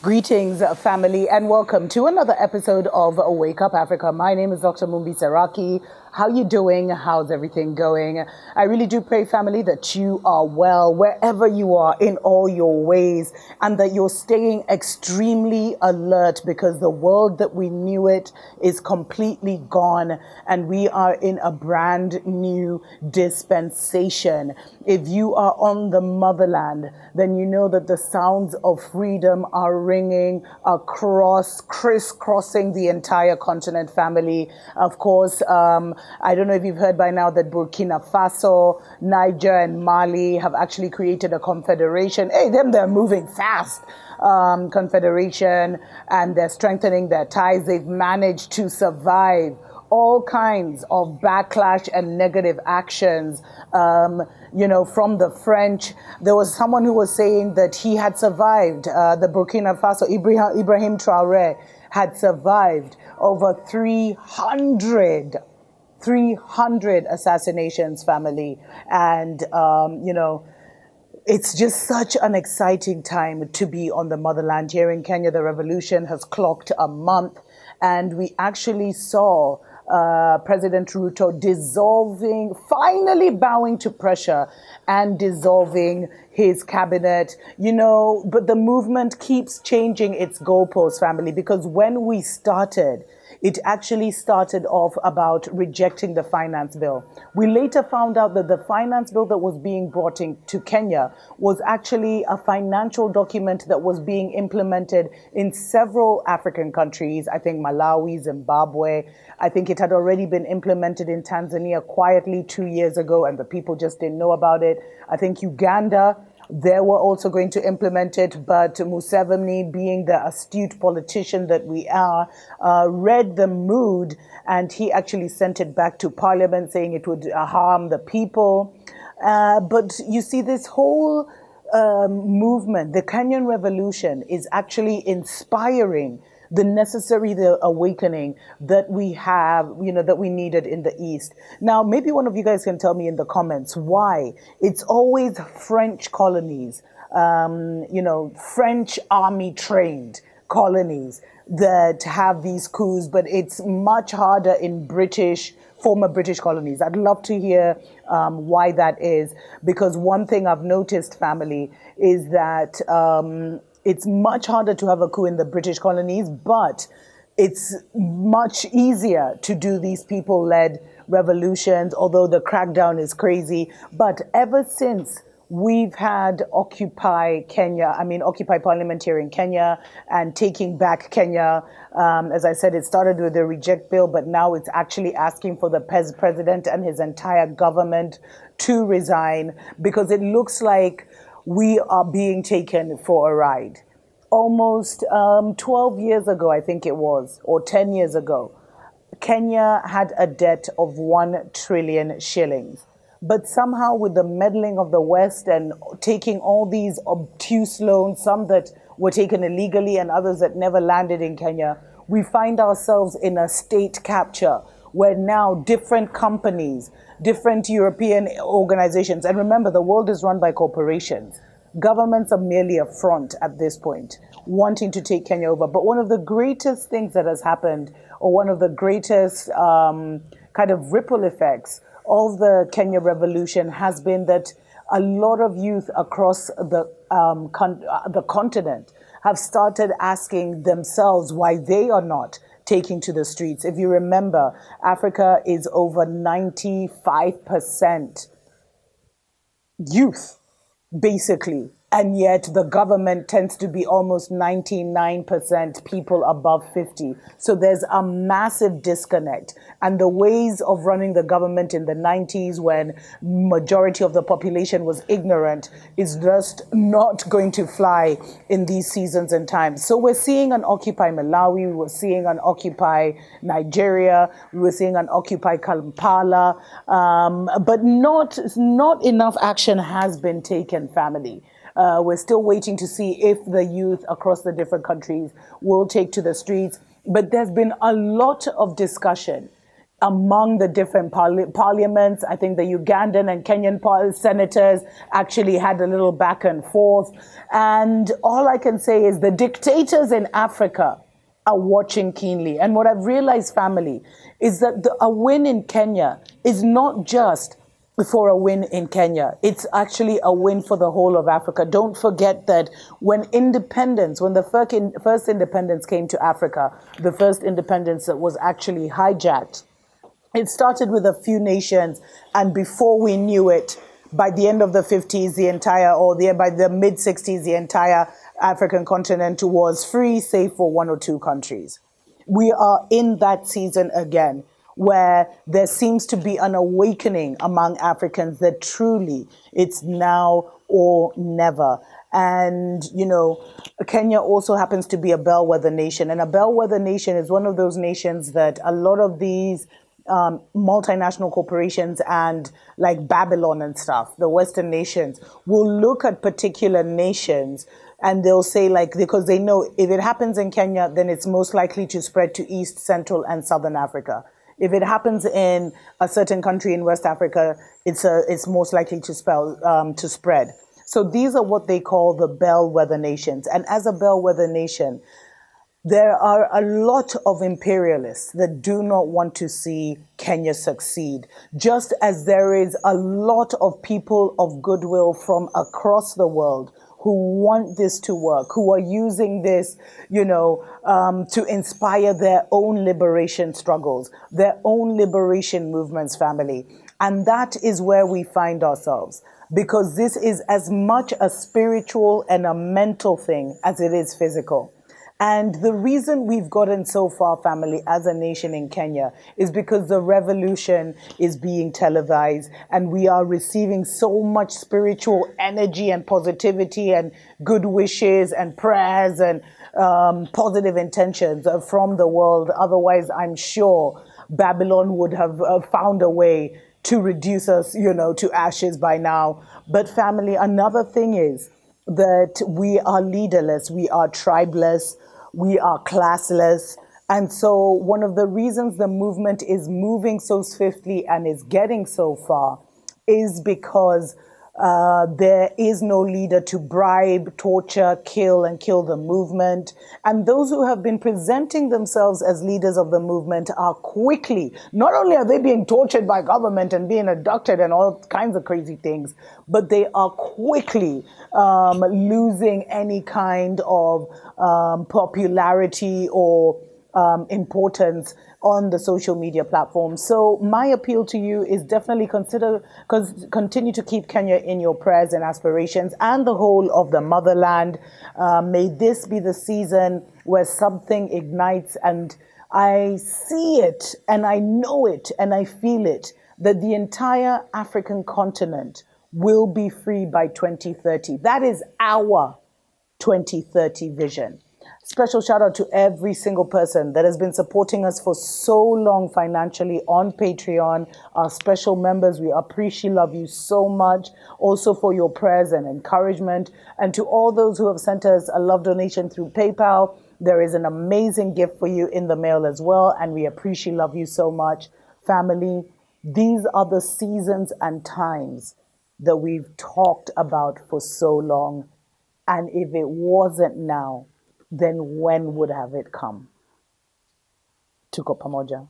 Greetings, family, and welcome to another episode of Wake Up Africa. My name is Dr. Mumbi. How you doing? How's everything going? I really do pray, family, that you are well wherever you are in all your ways and that you're staying extremely alert because the world that we knew it is completely gone and we are in a brand new dispensation. If you are on the motherland, then you know that the sounds of freedom are ringing across, crisscrossing the entire continent, family. Of course, I don't know if you've heard by now that Burkina Faso, Niger, and Mali have actually created a confederation. Hey, they're moving fast. Confederation, and they're strengthening their ties. They've managed to survive all kinds of backlash and negative actions. From the French, there was someone who was saying that he had survived, the Burkina Faso, Ibrahim Traoré had survived over 300 assassinations, family. And, it's just such an exciting time to be on the motherland. Here in Kenya, the revolution has clocked a month, and we actually saw President Ruto finally bowing to pressure and dissolving his cabinet, but the movement keeps changing its goalposts, family, because when we started, it actually started off about rejecting the finance bill. We later found out that the finance bill that was being brought into Kenya was actually a financial document that was being implemented in several African countries. I think Malawi, Zimbabwe. I think it had already been implemented in Tanzania quietly 2 years ago, and the people just didn't know about it. I think Uganda, they were also going to implement it, but Museveni, being the astute politician that we are, read the mood, and he actually sent it back to Parliament saying it would harm the people. But you see, this whole movement, the Kenyan Revolution, is actually inspiring the awakening that we have, that we needed in the East. Now, maybe one of you guys can tell me in the comments why it's always French colonies, French army trained colonies that have these coups, but it's much harder in former British colonies. I'd love to hear why that is, because one thing I've noticed, family, is that it's much harder to have a coup in the British colonies, but it's much easier to do these people-led revolutions, although the crackdown is crazy. But ever since we've had Occupy Parliament here in Kenya and taking back Kenya, as I said, it started with the reject bill, but now it's actually asking for the president and his entire government to resign because it looks like we are being taken for a ride. Almost 12 years ago, I think it was, or 10 years ago, Kenya had a debt of 1 trillion shillings. But somehow with the meddling of the West and taking all these obtuse loans, some that were taken illegally and others that never landed in Kenya, we find ourselves in a state capture where now different companies, different European organizations, and remember, the world is run by corporations. Governments are merely a front at this point, wanting to take Kenya over. But one of the greatest things that has happened, or one of the greatest kind of ripple effects of the Kenya revolution has been that a lot of youth across the continent have started asking themselves why they are not taking to the streets. If you remember, Africa is over 95% youth, basically. And yet the government tends to be almost 99% people above 50. So there's a massive disconnect. And the ways of running the government in the 90s, when majority of the population was ignorant, is just not going to fly in these seasons and times. So we're seeing an Occupy Malawi, we're seeing an Occupy Nigeria, we're seeing an Occupy Kampala, but not enough action has been taken, family. We're still waiting to see if the youth across the different countries will take to the streets. But there's been a lot of discussion among the different parliaments. I think the Ugandan and Kenyan senators actually had a little back and forth. And all I can say is the dictators in Africa are watching keenly. And what I've realized, family, is that a win in Kenya is not just for a win in Kenya. It's actually a win for the whole of Africa. Don't forget that when the first independence came to Africa, the first independence that was actually hijacked, it started with a few nations, and before we knew it, by the end of the 50s, by the mid 60s, the entire African continent was free, save for one or two countries. We are in that season again, where there seems to be an awakening among Africans that truly it's now or never. And, Kenya also happens to be a bellwether nation. And a bellwether nation is one of those nations that a lot of these multinational corporations and like Babylon and stuff, the Western nations, will look at particular nations and they'll say, like, because they know if it happens in Kenya, then it's most likely to spread to East, Central, and Southern Africa. If it happens in a certain country in West Africa, it's most likely to spread. So these are what they call the bellwether nations. And as a bellwether nation, there are a lot of imperialists that do not want to see Kenya succeed, just as there is a lot of people of goodwill from across the world who want this to work, who are using this, to inspire their own liberation struggles, their own liberation movements, family. And that is where we find ourselves, because this is as much a spiritual and a mental thing as it is physical. And the reason we've gotten so far, family, as a nation in Kenya is because the revolution is being televised and we are receiving so much spiritual energy and positivity and good wishes and prayers and positive intentions from the world. Otherwise, I'm sure Babylon would have found a way to reduce us, to ashes by now. But family, another thing is that we are leaderless, we are tribeless, we are classless. And so one of the reasons the movement is moving so swiftly and is getting so far is because there is no leader to bribe, torture, and kill the movement. And those who have been presenting themselves as leaders of the movement are quickly, not only are they being tortured by government and being abducted and all kinds of crazy things, but they are quickly losing any kind of popularity or importance on the social media platforms. So my appeal to you is definitely continue to keep Kenya in your prayers and aspirations and the whole of the motherland. May this be the season where something ignites, and I see it and I know it and I feel it, that the entire African continent will be free by 2030. That is our 2030 vision. Special shout out to every single person that has been supporting us for so long financially on Patreon. Our special members, we appreciate, love you so much. Also for your prayers and encouragement. And to all those who have sent us a love donation through PayPal, there is an amazing gift for you in the mail as well. And we appreciate, love you so much. Family, these are the seasons and times that we've talked about for so long. And if it wasn't now, then when would have it come? Tuko pamoja.